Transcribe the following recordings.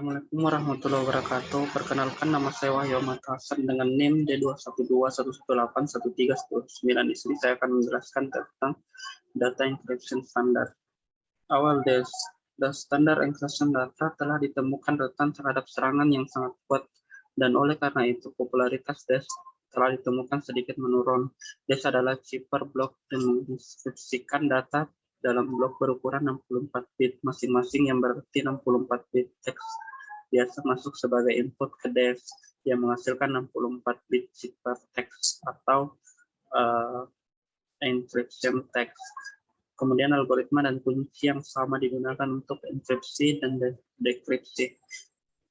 Assalamualaikum warahmatullahi wabarakatuh. Perkenalkan, nama saya Wahyu Ahmad Hasan dengan NIM D21211181319. Di sini saya akan menjelaskan tentang data encryption standar. Awal the standard encryption data telah ditemukan rentan terhadap serangan yang sangat kuat, dan oleh karena itu popularitas DES telah ditemukan sedikit menurun. DES adalah cipher blok dan menginskripsikan data dalam blok berukuran 64 bit masing-masing, yang berarti 64 bit teks biasa masuk sebagai input ke DES yang menghasilkan 64 bit cipher teks atau encryption text. Kemudian algoritma dan kunci yang sama digunakan untuk enkripsi dan dekripsi.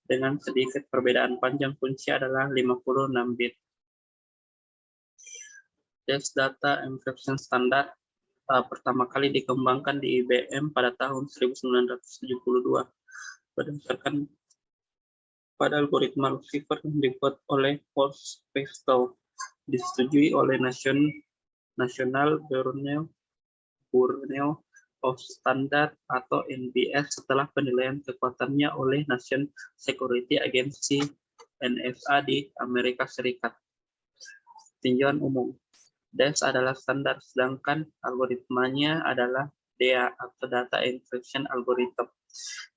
Dengan sedikit perbedaan, panjang kunci adalah 56 bit. DES Data Encryption Standard pertama kali dikembangkan di IBM pada tahun 1972 berdasarkan pada algoritma Lucifer yang dibuat oleh Paul Pascal, disetujui oleh National Bureau of Standard atau NBS setelah penilaian kekuatannya oleh National Security Agency NSA di Amerika Serikat. Tinjauan umum. DES adalah standar, sedangkan algoritmanya adalah DEA atau Data Encryption Algorithm.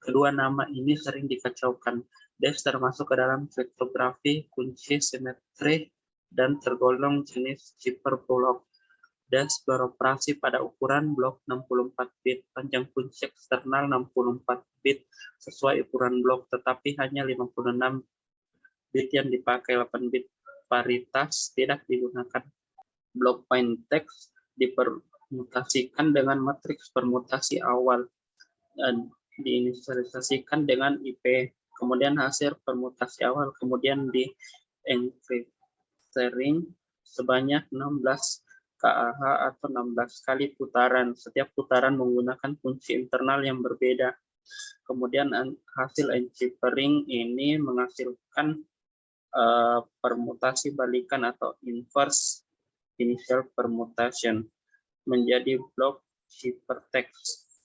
Kedua nama ini sering dikacaukan. DES termasuk ke dalam kriptografi kunci simetri dan tergolong jenis cipher blok. DES beroperasi pada ukuran blok 64 bit, panjang kunci eksternal 64 bit sesuai ukuran blok, tetapi hanya 56 bit yang dipakai, 8 bit paritas tidak digunakan. Blok plaintext dipermutasikan dengan matriks permutasi awal dan diinisialisasikan dengan IP. Kemudian hasil permutasi awal kemudian di-encriptering sebanyak 16 KAH atau 16 kali putaran. Setiap putaran menggunakan kunci internal yang berbeda. Kemudian hasil encriptering ini menghasilkan permutasi balikan atau inverse initial permutation menjadi blok ciphertext.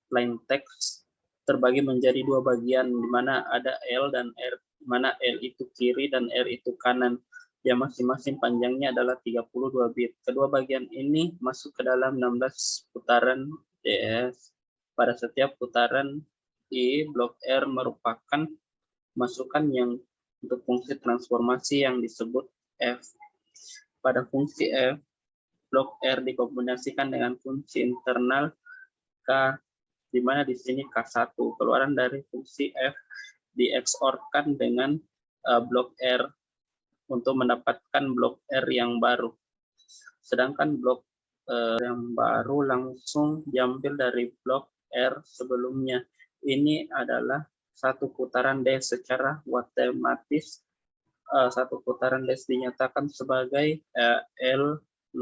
Plaintext terbagi menjadi dua bagian, di mana ada L dan R, di mana L itu kiri dan R itu kanan, yang masing-masing panjangnya adalah 32 bit. Kedua bagian ini masuk ke dalam 16 putaran DS. Pada setiap putaran di blok R merupakan masukan yang untuk fungsi transformasi yang disebut F. Pada fungsi F, blok R dikombinasikan dengan kunci internal K, di mana di sini K1. Keluaran dari fungsi F di-XOR-kan dengan blok R untuk mendapatkan blok R yang baru. Sedangkan blok yang baru langsung diambil dari blok R sebelumnya. Ini adalah satu putaran DES secara matematis. Satu putaran DES dinyatakan sebagai L0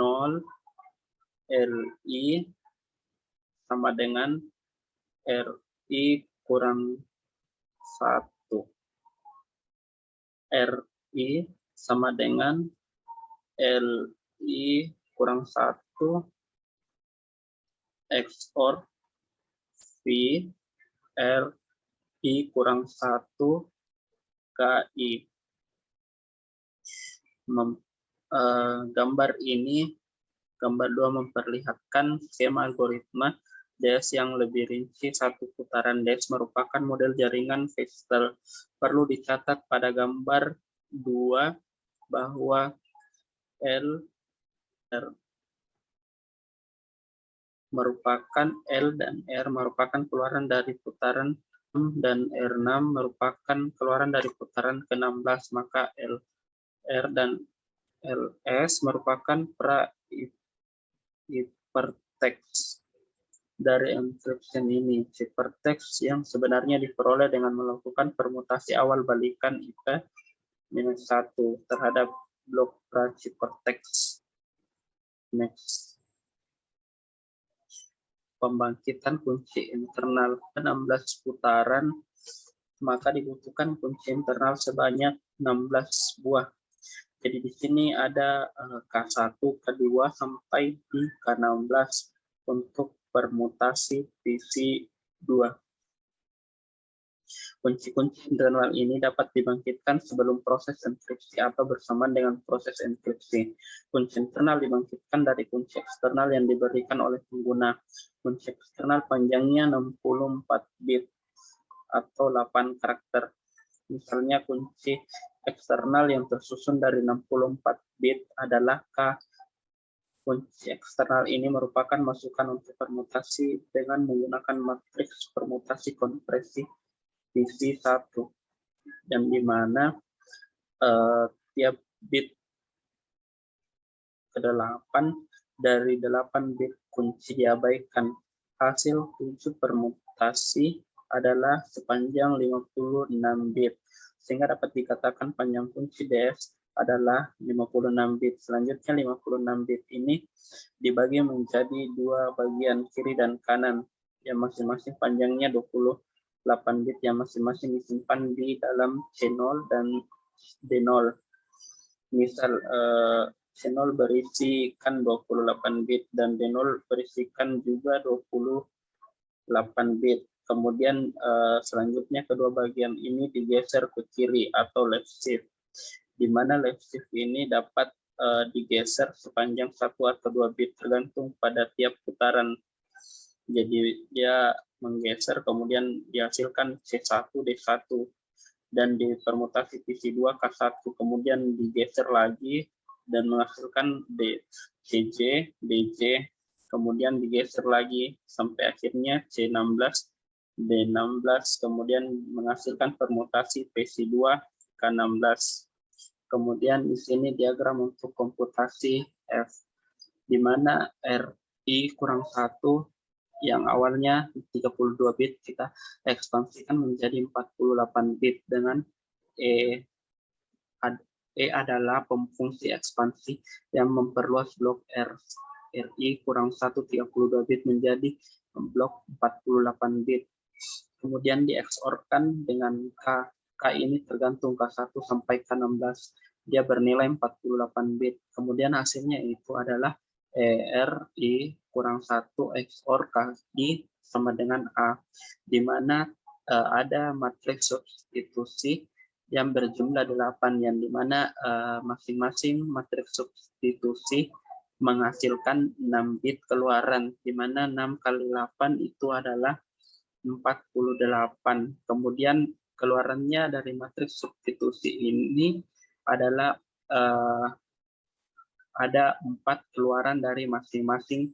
LI sama dengan RI kurang 1. RI sama dengan LI kurang 1 XOR V RI kurang 1 KI. Gambar 2 memperlihatkan skema algoritma DES yang lebih rinci. Satu putaran DES merupakan model jaringan Feistel. Perlu dicatat pada gambar 2 bahwa L dan R merupakan keluaran dari putaran 6 dan R6 merupakan keluaran dari putaran ke-16, maka R dan LS merupakan ciphertext dari encryption ini. Ciphertext yang sebenarnya diperoleh dengan melakukan permutasi awal balikan IP-1 terhadap blok ciphertext. Next. Pembangkitan kunci internal 16 putaran, maka dibutuhkan kunci internal sebanyak 16 buah. Jadi di sini ada K1, K2 sampai di K16 untuk permutasi PC2. Kunci-kunci internal ini dapat dibangkitkan sebelum proses enkripsi atau bersamaan dengan proses enkripsi. Kunci internal dibangkitkan dari kunci eksternal yang diberikan oleh pengguna. Kunci eksternal panjangnya 64 bit atau 8 karakter. Misalnya kunci eksternal yang tersusun dari 64 bit adalah K. Kunci eksternal ini merupakan masukan untuk permutasi dengan menggunakan matriks permutasi kompresi PC 1, dan di mana tiap bit ke-8 dari 8 bit kunci diabaikan. Hasil 7 permutasi adalah sepanjang 56 bit, sehingga dapat dikatakan panjang kunci DS adalah 56 bit. Selanjutnya 56 bit ini dibagi menjadi dua bagian, kiri dan kanan, yang masing-masing panjangnya 28 bit, yang masing-masing disimpan di dalam C0 dan D0. Misal C0 berisikan 28 bit dan D0 berisikan juga 28 bit. Kemudian selanjutnya kedua bagian ini digeser ke kiri atau left shift, di mana left shift ini dapat digeser sepanjang 1 atau 2 bit tergantung pada tiap putaran. Jadi dia menggeser, kemudian dihasilkan C1, D1, dan di permutasi PC2 K1, kemudian digeser lagi dan menghasilkan CJ, DJ, kemudian digeser lagi sampai akhirnya C16, D16, kemudian menghasilkan permutasi PC2 K16. Kemudian di sini diagram untuk komputasi F, di mana RI kurang 1 yang awalnya 32 bit kita ekspansikan menjadi 48 bit dengan E adalah fungsi ekspansi yang memperluas blok RI kurang 1 32 bit menjadi blok 48 bit. Kemudian dieksorkan dengan K. K ini tergantung K1 sampai K16. Dia bernilai 48 bit. Kemudian hasilnya itu adalah RI kurang 1 XOR KI sama dengan A, di mana ada matriks substitusi yang berjumlah 8, yang di mana masing-masing matriks substitusi menghasilkan 6 bit keluaran, di mana 6 kali 8 itu adalah 48. Kemudian keluarannya dari matriks substitusi ini adalah ada 4 keluaran dari masing-masing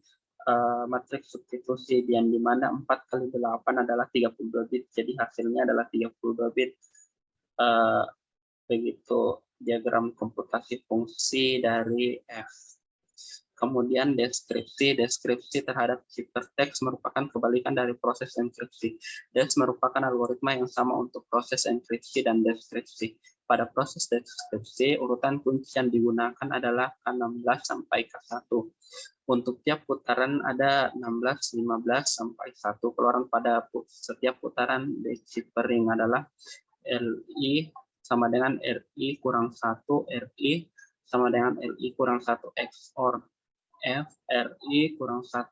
matriks substitusi, yang dimana 4 kali 8 adalah 32 bit, jadi hasilnya adalah 32 bit. Begitu diagram komputasi fungsi dari F. Kemudian deskripsi. Deskripsi terhadap ciphertext merupakan kebalikan dari proses enkripsi. Des merupakan algoritma yang sama untuk proses enkripsi dan deskripsi. Pada proses deskripsi, urutan kunci yang digunakan adalah K16 sampai K1. Untuk tiap putaran ada 16, 15, sampai 1. Keluaran pada setiap putaran deciphering adalah LI sama dengan RI kurang 1, RI sama dengan RI kurang 1 XOR F, RI kurang 1,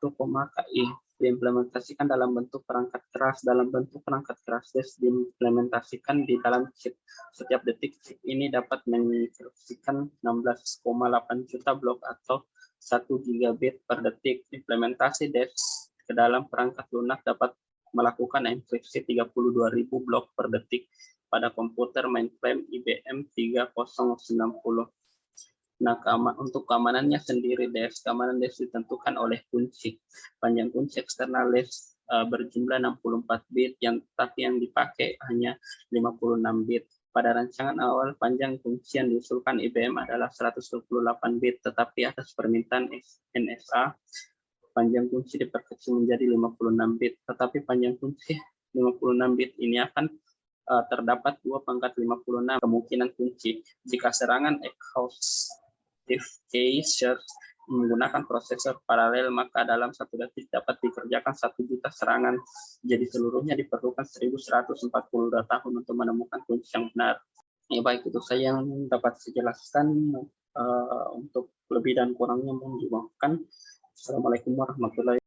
KI. Diimplementasikan dalam bentuk perangkat keras. Dalam bentuk perangkat keras, des diimplementasikan di dalam chip. Setiap detik chip ini dapat menginstruksikan 16,8 juta blok atau 1 gigabit per detik. Implementasi des ke dalam perangkat lunak dapat melakukan enkripsi 32.000 blok per detik pada komputer mainframe IBM 3090. Nah, untuk keamanannya sendiri, keamanan DES ditentukan oleh kunci. Panjang kunci eksternal DES berjumlah 64 bit, tapi yang dipakai hanya 56 bit. Pada rancangan awal, panjang kunci yang diusulkan IBM adalah 128 bit, tetapi atas permintaan NSA, panjang kunci diperkecil menjadi 56 bit. Tetapi panjang kunci 56 bit ini akan terdapat 2 pangkat 56 kemungkinan kunci. Jika serangan exhaustive cache menggunakan prosesor paralel, maka dalam 1 detik dapat dikerjakan 1 juta serangan. Jadi seluruhnya diperlukan 1142 tahun untuk menemukan kunci yang benar. Ya, baik, itu saya yang dapat saya jelaskan. Untuk lebih dan kurangnya mohon dimaafkan. Assalamualaikum warahmatullahi wabarakatuh.